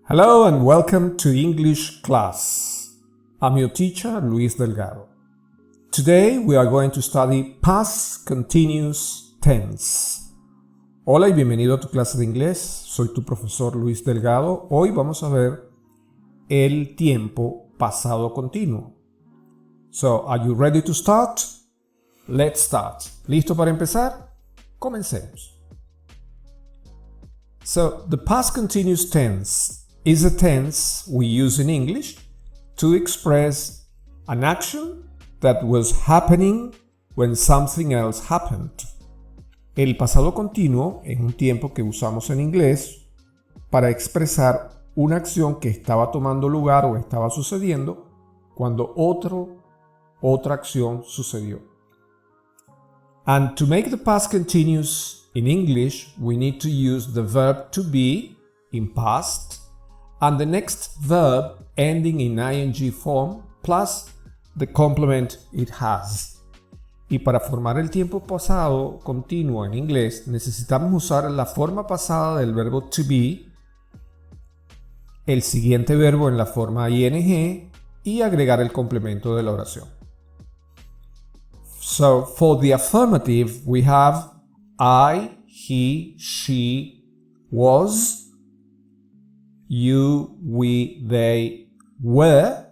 Hello and welcome to English class. I'm your teacher, Luis Delgado. Today we are going to study past continuous tense. Hola y bienvenido a tu clase de inglés. Soy tu profesor Luis Delgado. Hoy vamos a ver el tiempo pasado continuo. So, are you ready to start? Let's start. ¿Listo para empezar? Comencemos. So, the past continuous tense is a tense we use in English to express an action that was happening when something else happened. El pasado continuo es un tiempo que usamos en inglés para expresar una acción que estaba tomando lugar o estaba sucediendo cuando otra acción sucedió. And to make the past continuous in English, we need to use the verb to be in past and the next verb ending in ing form plus the complement it has. Y para formar el tiempo pasado continuo en inglés necesitamos usar la forma pasada del verbo to be, el siguiente verbo en la forma ing y agregar el complemento de la oración. So for the affirmative we have I, he, she, was, you, we, they, were.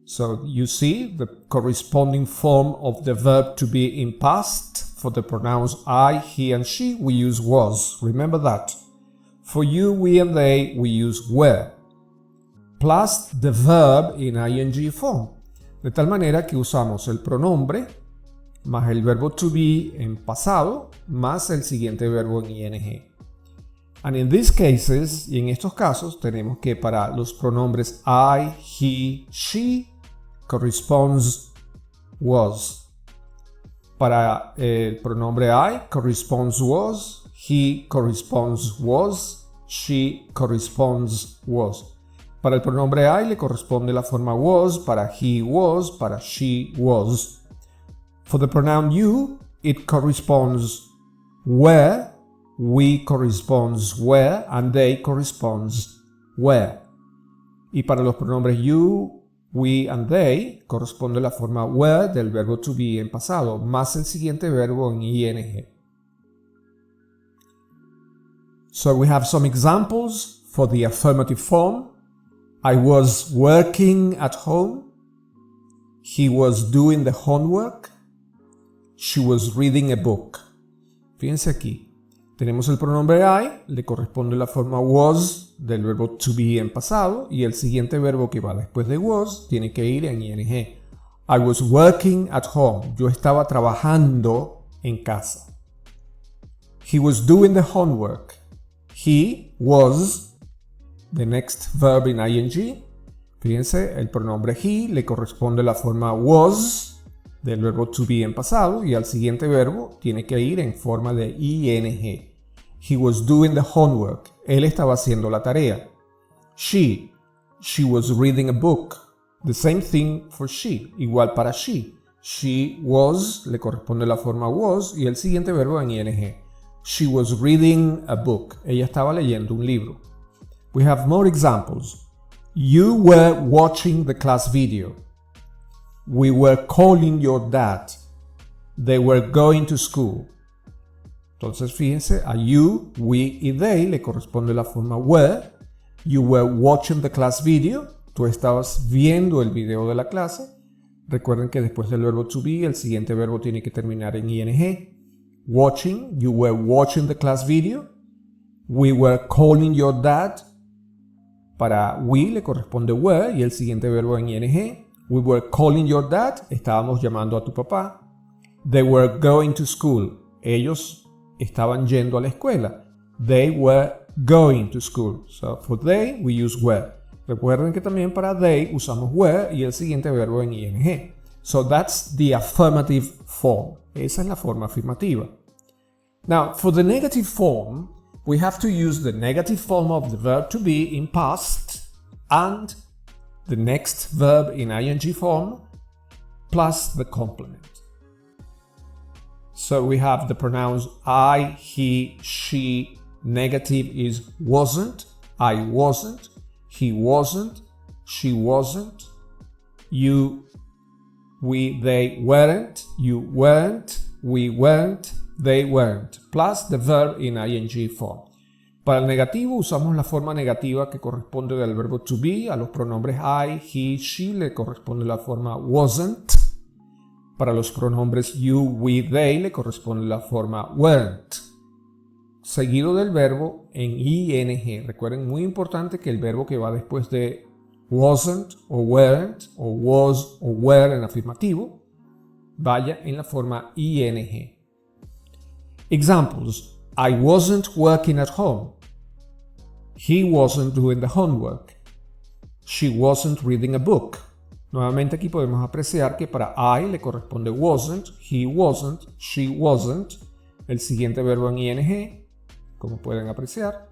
So you see the corresponding form of the verb to be in past. For the pronouns I, he, and she, we use was. Remember that. For you, we, and they, we use were. Plus the verb in ing form. De tal manera que usamos el pronombre más el verbo to be en pasado más el siguiente verbo en ing. And in these cases, y en estos casos, tenemos que para los pronombres I, he, she, corresponds was. Para el pronombre I, corresponds was, he corresponds was, she corresponds was. Para el pronombre I le corresponde la forma was, para he was, para she was. For the pronoun you, it corresponds were, we corresponds were, and they corresponds were. Y para los pronombres you, we, and they, corresponde la forma were del verbo to be en pasado, más el siguiente verbo en ing. So we have some examples for the affirmative form. I was working at home. He was doing the homework. She was reading a book. Fíjense aquí. Tenemos el pronombre I, le corresponde la forma was del verbo to be en pasado y el siguiente verbo que va después de was tiene que ir en ing. I was working at home. Yo estaba trabajando en casa. He was doing the homework. He was the next verb in ing. Fíjense, el pronombre he le corresponde la forma was del verbo to be en pasado y al siguiente verbo tiene que ir en forma de ing. He was doing the homework. Él estaba haciendo la tarea. She was reading a book. The same thing for she. Igual para she. She was, le corresponde la forma was y el siguiente verbo en ing. She was reading a book. Ella estaba leyendo un libro. We have more examples. You were watching the class video. We were calling your dad. They were going to school. Entonces fíjense, a you, we y they le corresponde la forma were. You were watching the class video. Tú estabas viendo el video de la clase. Recuerden que después del verbo to be, el siguiente verbo tiene que terminar en ing. Watching, you were watching the class video. We were calling your dad. Para we le corresponde were y el siguiente verbo en ing. We were calling your dad. Estábamos llamando a tu papá. They were going to school. Ellos estaban yendo a la escuela. They were going to school. So for they we use were. Recuerden que también para they usamos were y el siguiente verbo en ing. So that's the affirmative form. Esa es la forma afirmativa. Now for the negative form, we have to use the negative form of the verb to be in past and the next verb in ing form plus the complement. So we have the pronouns I, he, she. Negative is wasn't. I wasn't. he wasn't, she wasn't, you, we, they weren't, you weren't, we weren't, they weren't, plus the verb in ing form. Para el negativo usamos la forma negativa que corresponde del verbo to be. A los pronombres I, he, she le corresponde la forma wasn't. Para los pronombres you, we, they le corresponde la forma weren't. Seguido del verbo en ing. Recuerden, muy importante que el verbo que va después de wasn't o weren't o was o were en afirmativo vaya en la forma ing. Examples. I wasn't working at home. He wasn't doing the homework. She wasn't reading a book. Nuevamente aquí podemos apreciar que para I le corresponde wasn't, he wasn't, she wasn't, el siguiente verbo en ing, como pueden apreciar.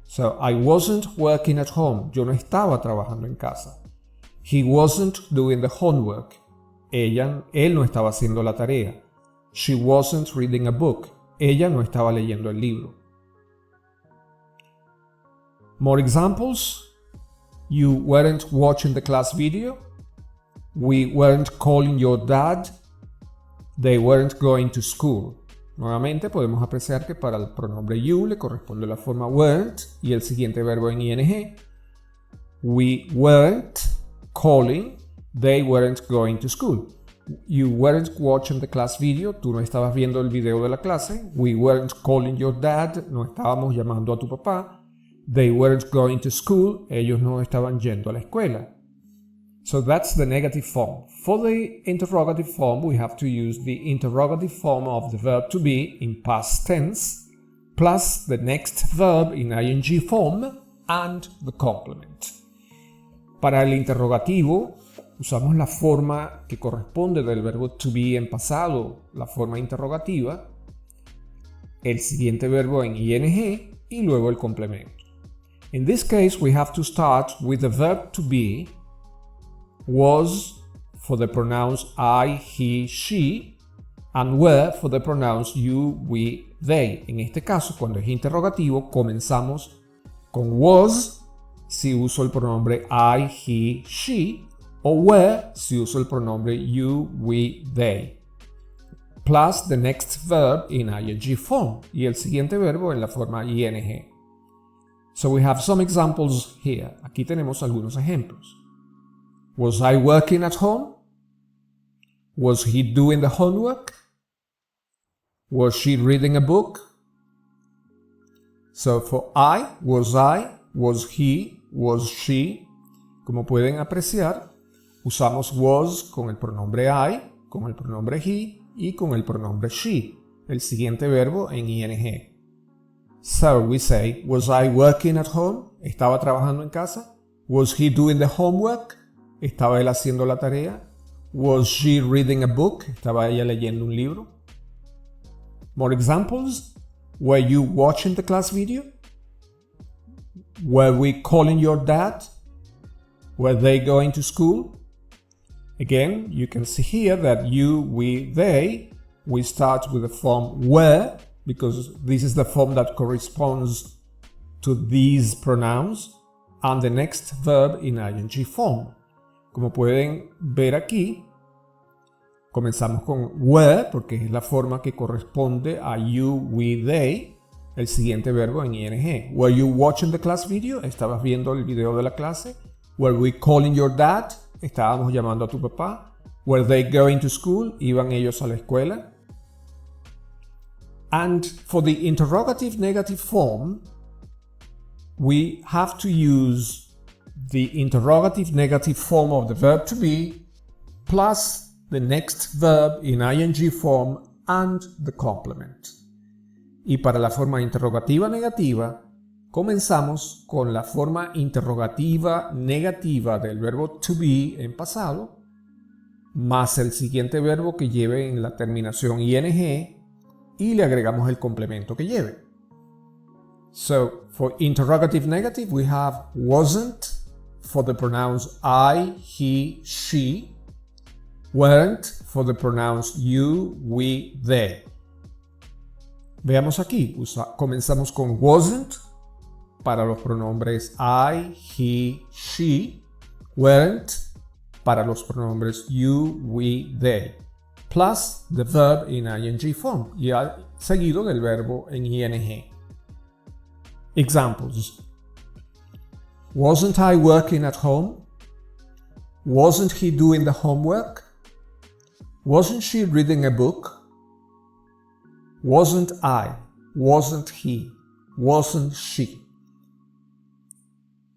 So, I wasn't working at home. Yo no estaba trabajando en casa. He wasn't doing the homework. Él no estaba haciendo la tarea. She wasn't reading a book. Ella no estaba leyendo el libro. More examples. You weren't watching the class video. We weren't calling your dad. They weren't going to school. Nuevamente podemos apreciar que para el pronombre you le corresponde la forma weren't y el siguiente verbo en ing. We weren't calling. They weren't going to school. You weren't watching the class video. Tú no estabas viendo el video de la clase. We weren't calling your dad. No estábamos llamando a tu papá. They weren't going to school. Ellos no estaban yendo a la escuela. So that's the negative form. For the interrogative form, we have to use the interrogative form of the verb to be in past tense, plus the next verb in ing form and the complement. Para el interrogativo, usamos la forma que corresponde del verbo to be en pasado, la forma interrogativa, el siguiente verbo en ing y luego el complemento. In this case, we have to start with the verb to be, was for the pronouns I, he, she, and were for the pronouns you, we, they. En este caso, cuando es interrogativo, comenzamos con was si uso el pronombre I, he, she, o were si uso el pronombre you, we, they, plus the next verb in ing form y el siguiente verbo en la forma ing. So we have some examples here. Aquí tenemos algunos ejemplos. Was I working at home? Was he doing the homework? Was she reading a book? So for I, was he, was she. Como pueden apreciar, usamos was con el pronombre I, con el pronombre he y con el pronombre she, el siguiente verbo en ing. So we say, was I working at home? ¿Estaba trabajando en casa? Was he doing the homework? ¿Estaba él haciendo la tarea? Was she reading a book? ¿Estaba ella leyendo un libro? More examples. Were you watching the class video? Were we calling your dad? Were they going to school? Again, you can see here that you, we, they, we start with the form were, because this is the form that corresponds to these pronouns, and the next verb in ing form. Como pueden ver aquí, comenzamos con were, porque es la forma que corresponde a you, we, they, el siguiente verbo en ing. Were you watching the class video? ¿Estabas viendo el video de la clase? Were we calling your dad? ¿Estábamos llamando a tu papá? Were they going to school? ¿Iban ellos a la escuela? And for the interrogative negative form, we have to use the interrogative negative form of the verb to be plus the next verb in ing form and the complement. Y para la forma interrogativa negativa, comenzamos con la forma interrogativa negativa del verbo to be en pasado, más el siguiente verbo que lleve en la terminación ing, y le agregamos el complemento que lleve. So, for interrogative negative, we have wasn't for the pronouns I, he, she, weren't for the pronouns you, we, they. Veamos aquí, comenzamos con wasn't, para los pronombres I, he, she. Weren't para los pronombres you, we, they. Plus the verb in ing form y seguido del verbo en ing. Examples. Wasn't I working at home? Wasn't he doing the homework? Wasn't she reading a book? Wasn't I? Wasn't he? Wasn't she?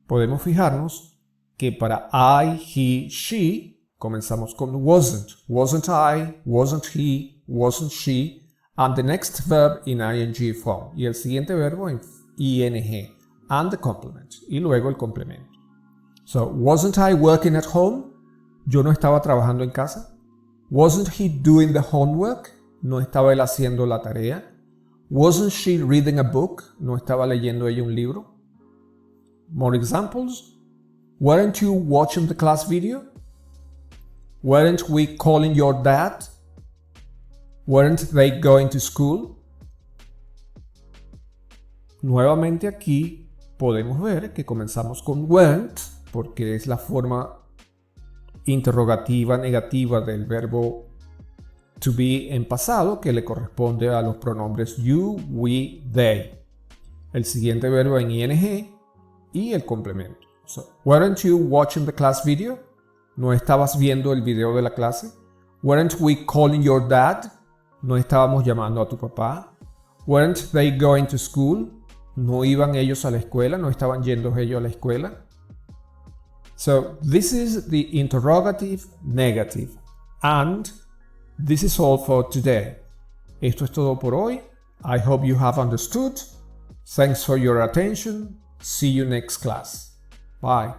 Podemos fijarnos que para I, he, she comenzamos con wasn't. Wasn't I? Wasn't he? Wasn't she? And the next verb in ing form. Y el siguiente verbo en ing. And the complement. Y luego el complemento. So, wasn't I working at home? Yo no estaba trabajando en casa. Wasn't he doing the homework? No estaba él haciendo la tarea. Wasn't she reading a book? No estaba leyendo ella un libro. More examples. Weren't you watching the class video? Weren't we calling your dad? Weren't they going to school? Nuevamente aquí podemos ver que comenzamos con weren't porque es la forma interrogativa negativa del verbo to be en pasado que le corresponde a los pronombres you, we, they. El siguiente verbo en ing y el complemento. So, weren't you watching the class video? ¿No estabas viendo el video de la clase? Weren't we calling your dad? ¿No estábamos llamando a tu papá? Weren't they going to school? ¿No iban ellos a la escuela? ¿No estaban yendo ellos a la escuela? So, this is the interrogative negative. And this is all for today. Esto es todo por hoy. I hope you have understood. Thanks for your attention. See you next class. Bye.